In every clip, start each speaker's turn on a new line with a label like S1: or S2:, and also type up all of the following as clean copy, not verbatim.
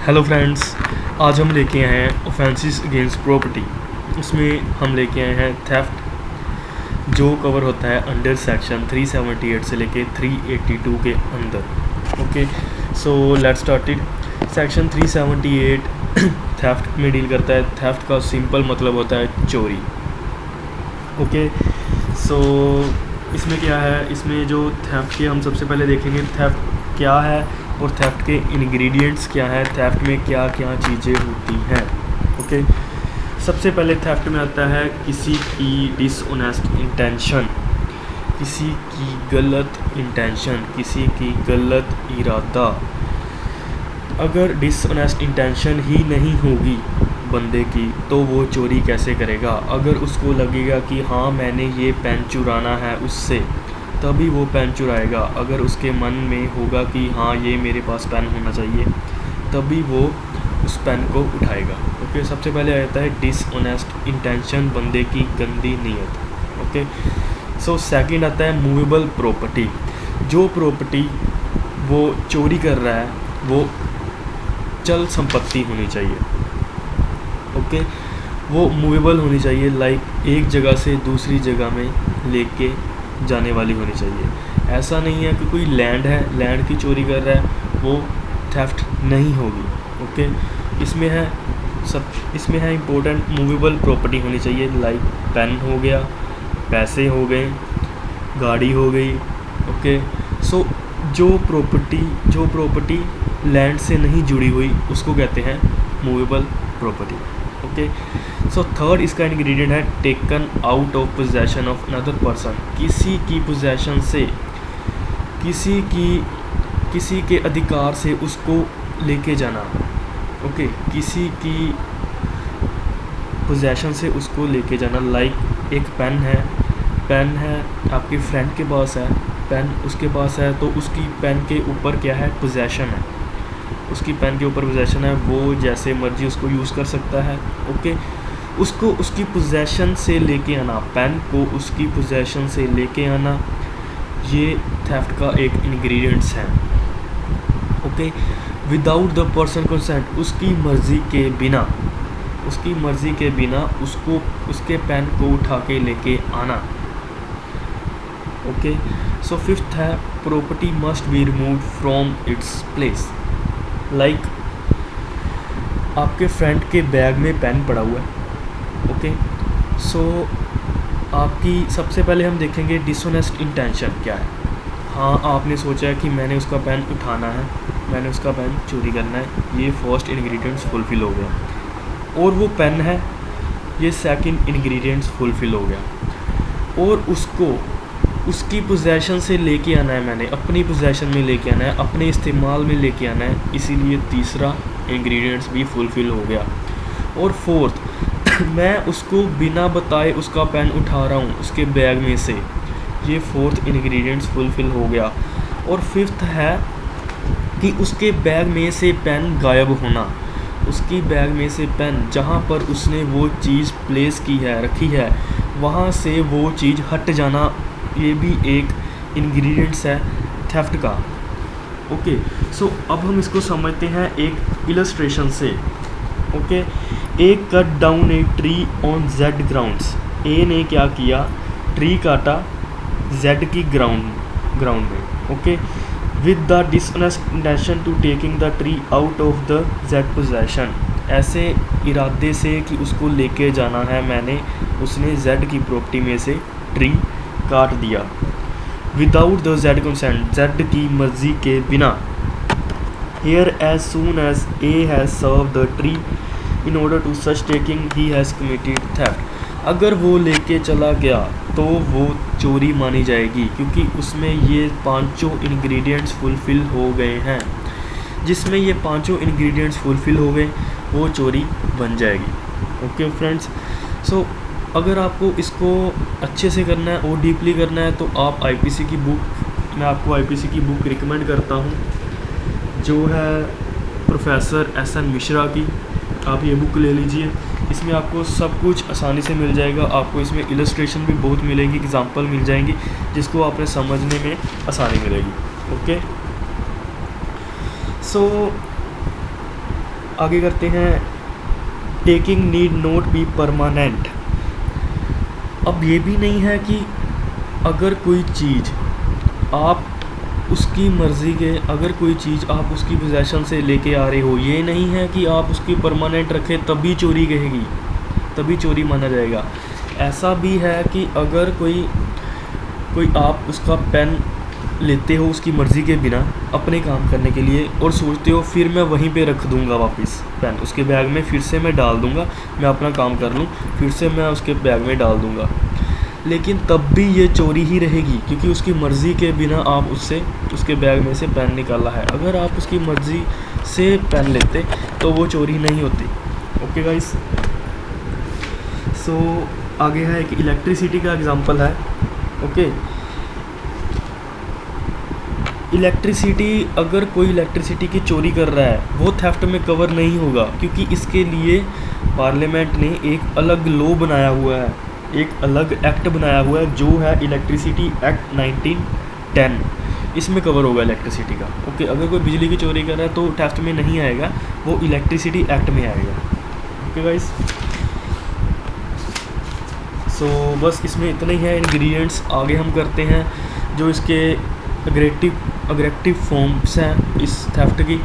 S1: Hello friends, आज हम लेके आए हैं ऑफेंसेस अगेंस्ट प्रॉपर्टी। इसमें हम लेके आए हैं थेफ्ट, जो कवर होता है अंडर सेक्शन 378 से लेके 382 के अंदर। Okay, so let's start it. Section 378 theft में डील करता है। थेफ्ट का सिंपल मतलब होता है चोरी। ओके, सो इसमें क्या है, इसमें जो थेफ्ट के हम सबसे पहले देखेंगे थेफ्ट क्या है और थेफ्ट के इंग्रेडिएंट्स क्या है, थेफ्ट में क्या क्या चीज़ें होती हैं। ओके, सबसे पहले थेफ्ट में आता है किसी की डिसऑनेस्ट इंटेंशन, किसी की गलत इंटेंशन, किसी की गलत इरादा। अगर डिसऑनेस्ट इंटेंशन ही नहीं होगी बंदे की तो वो चोरी कैसे करेगा। अगर उसको लगेगा कि हाँ मैंने ये पेन चुराना है उससे, तभी वो पेन चुराएगा। अगर उसके मन में होगा कि हाँ ये मेरे पास पेन होना चाहिए, तभी वो उस पेन को उठाएगा। ओके, सबसे पहले आता है डिसऑनेस्ट इंटेंशन, बंदे की गंदी नीयत। ओके, सो सेकंड आता है मूवेबल प्रॉपर्टी। जो प्रॉपर्टी वो चोरी कर रहा है वो चल संपत्ति होनी चाहिए। ओके, वो मूवेबल होनी चाहिए, लाइक एक जगह से दूसरी जगह में लेके जाने वाली होनी चाहिए। ऐसा नहीं है कि कोई लैंड है, लैंड की चोरी कर रहा है, वो थेफ्ट नहीं होगी। ओके, इसमें है इम्पोर्टेंट मूवेबल प्रॉपर्टी होनी चाहिए, लाइक पेन हो गया, पैसे हो गए, गाड़ी हो गई। ओके, सो जो प्रॉपर्टी लैंड से नहीं जुड़ी हुई उसको कहते हैं movable property. Okay, so third इसका इंग्रेडिएंट है taken out of possession of another person. किसी की पोजेशन से, किसी के अधिकार से उसको लेके जाना। ओके, किसी की पोजेशन से उसको लेके जाना, लाइक एक पेन है आपके फ्रेंड के पास है, पेन उसके पास है, तो उसकी पेन के ऊपर क्या है, पोजेशन है। उसकी पेन के ऊपर पोजेशन है, वो जैसे मर्जी उसको यूज़ कर सकता है। ओके, उसको उसकी पोजेशन से लेके आना, पेन को उसकी पोजेशन से लेके आना, ये थेफ्ट का एक इंग्रेडिएंट्स है। Okay, without the person consent, उसकी मर्ज़ी के बिना उसको उसके पेन को उठा के लेके आना। ओके, सो फिफ्थ है property must be removed from its place. Like आपके फ्रेंड के बैग में पेन पड़ा हुआ है। ओके, सो आपकी सबसे पहले हम देखेंगे डिसऑनेस्ट इंटेंशन क्या है। हाँ, आपने सोचा है कि मैंने उसका पेन उठाना है, मैंने उसका पेन चोरी करना है, ये फर्स्ट इंग्रेडिएंट्स फुलफ़िल हो गया। और वो पेन है, ये सेकंड इंग्रेडिएंट्स फुलफ़िल हो गया। और उसको उसकी पोजेशन से लेके आना है, मैंने अपनी पोजेशन में लेके आना है, अपने इस्तेमाल में लेके आना है, इसीलिए तीसरा इंग्रेडिएंट्स भी फुलफ़िल हो गया। और फोर्थ मैं उसको बिना बताए उसका पेन उठा रहा हूँ उसके बैग में से, ये फोर्थ इंग्रेडिएंट्स फुलफ़िल हो गया। और फिफ्थ है कि उसके बैग में से पेन गायब होना, उसकी बैग में से पेन जहाँ पर उसने वो चीज़ प्लेस की है, रखी है, वहाँ से वो चीज़ हट जाना, ये भी एक इंग्रेडिएंट्स है थेफ्ट का। ओके, सो अब हम इसको समझते हैं एक इलस्ट्रेशन से। Okay, A cut down a tree on Z grounds. A ने क्या किया, ट्री काटा जेड की ग्राउंड में। Okay, with the dishonest intention to taking the tree out of the Z possession. ऐसे इरादे से कि उसको लेके जाना है मैंने, उसने जेड की प्रॉपर्टी में से ट्री काट दिया। Without the Z consent, Z की मर्जी के बिना। Here as soon as A has sever the tree in order to such taking he has committed theft. अगर वो लेके चला गया तो वो चोरी मानी जाएगी, क्योंकि उसमें ये पांचों इंग्रेडिएंट्स फुलफ़िल हो गए हैं। जिसमें ये पांचों इंग्रेडिएंट्स फुलफ़िल हो गए वो चोरी बन जाएगी। ओके फ्रेंड्स, सो अगर आपको इसको अच्छे से करना है और डीपली करना है तो आप आईपीसी की बुक, मैं आपको आईपीसी की बुक रिकमेंड करता हूँ, जो है प्रोफेसर एस एन मिश्रा की। आप ये बुक ले लीजिए, इसमें आपको सब कुछ आसानी से मिल जाएगा। आपको इसमें इलस्ट्रेशन भी बहुत मिलेंगी, एग्जांपल मिल जाएंगी, जिसको आपने समझने में आसानी मिलेगी। ओके, सो आगे करते हैं, taking need not be permanent. अब ये भी नहीं है कि अगर कोई चीज़ आप उसकी मर्ज़ी के, अगर कोई चीज़ आप उसकी पोजेसन से लेके आ रहे हो, ये नहीं है कि आप उसकी परमानेंट रखें तभी चोरी कहेगी, तभी चोरी माना जाएगा। ऐसा भी है कि अगर कोई आप उसका पेन लेते हो उसकी मर्ज़ी के बिना अपने काम करने के लिए और सोचते हो फिर मैं वहीं पे रख दूंगा वापस पेन उसके बैग में, फिर से मैं डाल दूंगा, मैं अपना काम कर लूँ, फिर से मैं उसके बैग में डाल दूंगा, लेकिन तब भी ये चोरी ही रहेगी क्योंकि उसकी मर्ज़ी के बिना आप उसके बैग में से पेन निकाला है। अगर आप उसकी मर्ज़ी से पेन लेते तो वो चोरी नहीं होती। ओके गाइस, सो आगे है कि इलेक्ट्रिसिटी का एग्जांपल है। ओके, इलेक्ट्रिसिटी, अगर कोई इलेक्ट्रिसिटी की चोरी कर रहा है वो थेफ्ट में कवर नहीं होगा क्योंकि इसके लिए पार्लियामेंट ने एक अलग लॉ बनाया हुआ है, एक अलग एक्ट बनाया हुआ है जो है इलेक्ट्रिसिटी एक्ट 1910, इसमें कवर होगा इलेक्ट्रिसिटी का। ओके, अगर कोई बिजली की चोरी कर रहा है तो थेफ्ट में नहीं आएगा, वो इलेक्ट्रिसिटी एक्ट में आएगा। ओके गाइस, सो बस इसमें इतना ही है इंग्रेडिएंट्स। आगे हम करते हैं जो इसके अग्रेक्टिव फॉर्म्स हैं इस थेफ्ट की।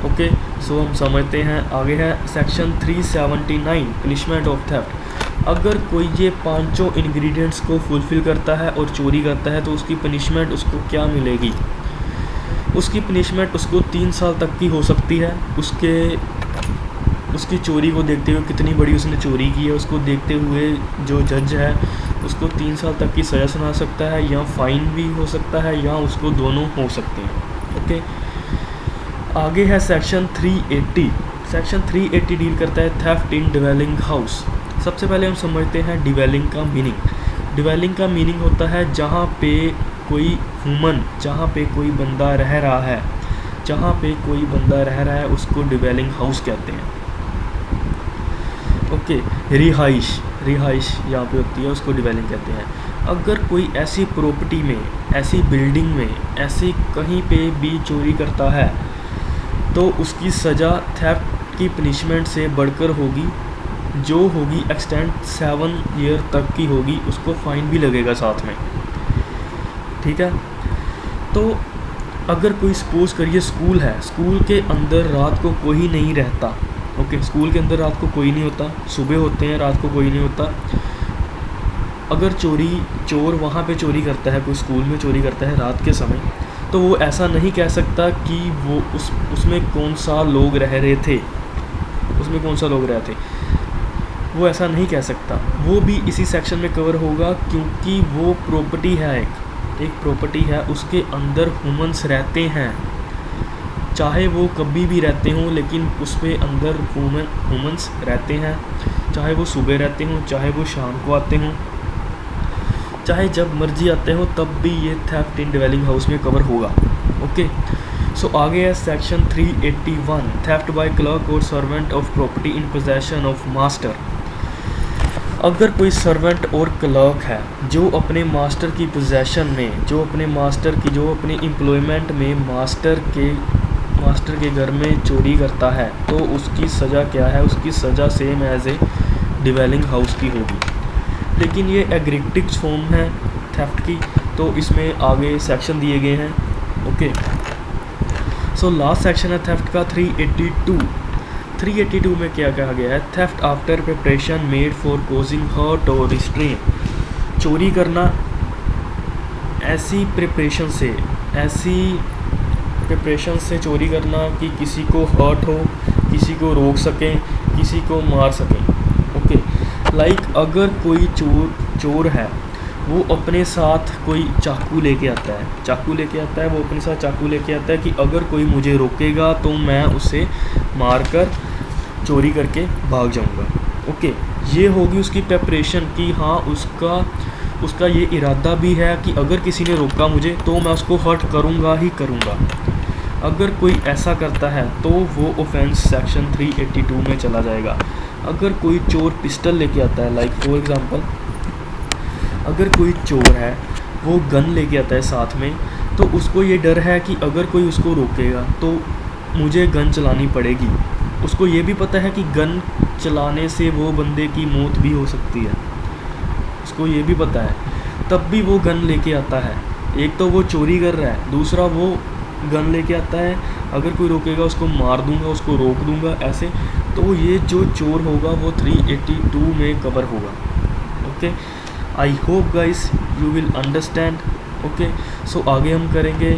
S1: ओके, सो हम समझते हैं। आगे है सेक्शन 379 पनिशमेंट ऑफ थेफ्ट। अगर कोई ये पांचों इंग्रेडिएंट्स को फुलफ़िल करता है और चोरी करता है तो उसकी पनिशमेंट उसको क्या मिलेगी? उसकी पनिशमेंट उसको 3 साल तक की हो सकती है। उसकी चोरी को देखते हुए, कितनी बड़ी उसने चोरी की है उसको देखते हुए जो जज है उसको 3 साल तक की सज़ा सुना सकता है, या फ़ाइन भी हो सकता है, या उसको दोनों हो सकते हैं। ओके, आगे है सेक्शन 380। सेक्शन 380 डील करता है थेफ्ट इन डिवेलिंग हाउस। सबसे पहले हम समझते हैं डिवेलिंग का मीनिंग। डिवेलिंग का मीनिंग होता है जहाँ पे कोई ह्यूमन, जहाँ पे कोई बंदा रह रहा है, जहाँ पे कोई बंदा रह रहा है उसको डिवेलिंग हाउस कहते हैं। ओके, रिहाइश यहाँ पे होती है उसको डिवेलिंग कहते हैं। अगर कोई ऐसी प्रॉपर्टी में, ऐसी बिल्डिंग में, ऐसी कहीं पे भी चोरी करता है तो उसकी सज़ा थेफ्ट की पनिशमेंट से बढ़कर होगी, जो होगी एक्सटेंड 7 ईयर तक की होगी, उसको फ़ाइन भी लगेगा साथ में। ठीक है, तो अगर कोई सपोज़ करिए स्कूल है, स्कूल के अंदर रात को कोई नहीं रहता। ओके, स्कूल के अंदर रात को कोई नहीं होता, सुबह होते हैं, रात को कोई नहीं होता। अगर चोर वहाँ पे चोरी करता है, कोई स्कूल में चोरी करता है रात के समय, तो वो ऐसा नहीं कह सकता कि वो उसमें कौन सा लोग रह रहे थे, उसमें कौन सा लोग रहे थे, वो ऐसा नहीं कह सकता। वो भी इसी सेक्शन में कवर होगा क्योंकि वो प्रॉपर्टी है, एक प्रॉपर्टी है, उसके अंदर ह्यूमन्स रहते हैं, चाहे वो कभी भी रहते हों, लेकिन उसके अंदर ह्यूमन्स रहते हैं, चाहे वो सुबह रहते हों, चाहे वो शाम को आते हों, चाहे जब मर्जी आते हो, तब भी ये थेफ्ट इन डिवेलिंग हाउस में कवर होगा। ओके, सो आगे है सेक्शन 381 थेफ्ट बाय क्लर्क और servant of property in possession of master. अगर कोई सर्वेंट और क्लर्क है जो अपने मास्टर की पोजेशन में, जो अपने एम्प्लॉयमेंट में मास्टर के घर में चोरी करता है, तो उसकी सज़ा क्या है? उसकी सज़ा same as a dwelling house की होगी, लेकिन ये एग्रेक्टिव फॉर्म है थेफ्ट की, तो इसमें आगे सेक्शन दिए गए हैं। ओके, सो लास्ट सेक्शन है थेफ्ट का 382 में क्या कहा गया है? Theft after preparation made for causing hurt और रिस्ट्रेन। चोरी करना ऐसी प्रिपरेशन से चोरी करना कि किसी को हर्ट हो, किसी को रोक सकें, किसी को मार सकें। ओके, लाइक अगर कोई चोर है, वो अपने साथ कोई चाकू लेके आता है, वो अपने साथ चाकू लेके आता है कि अगर कोई मुझे रोकेगा तो मैं उसे मारकर चोरी करके भाग जाऊंगा। ओके, ये होगी उसकी प्रिपरेशन कि हाँ, उसका ये इरादा भी है कि अगर किसी ने रोका मुझे तो मैं उसको हर्ट करूँगा ही करूँगा। अगर कोई ऐसा करता है तो वो ऑफेंस सेक्शन 382 में चला जाएगा। अगर कोई चोर पिस्टल लेके आता है, लाइक फॉर एग्ज़ाम्पल अगर कोई चोर है वो गन लेके आता है साथ में, तो उसको ये डर है कि अगर कोई उसको रोकेगा तो मुझे गन चलानी पड़ेगी, उसको ये भी पता है कि गन चलाने से वो बंदे की मौत भी हो सकती है, उसको ये भी पता है, तब भी वो गन लेके आता है। एक तो वो चोरी कर रहा है, दूसरा वो गन लेके आता है, अगर कोई रोकेगा उसको मार दूंगा, उसको रोक दूंगा ऐसे। तो ये जो चोर होगा वो 382 में कवर होगा। Okay, I hope guys you will understand. Okay, so आगे हम करेंगे,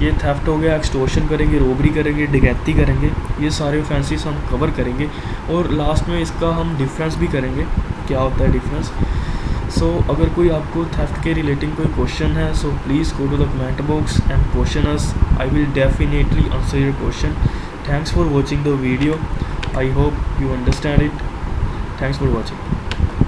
S1: ये थेफ्ट हो गया, एक्सटॉर्शन करेंगे, रोबरी करेंगे, डकैती करेंगे, ये सारे ऑफेंसेस हम कवर करेंगे और लास्ट में इसका हम डिफरेंस भी करेंगे, क्या होता है डिफरेंस। सो अगर कोई आपको थेफ्ट के रिलेटिंग कोई क्वेश्चन है, so please go to the comment box and question us, I will definitely answer your question. Thanks for watching the video, I hope you understand it, thanks for watching.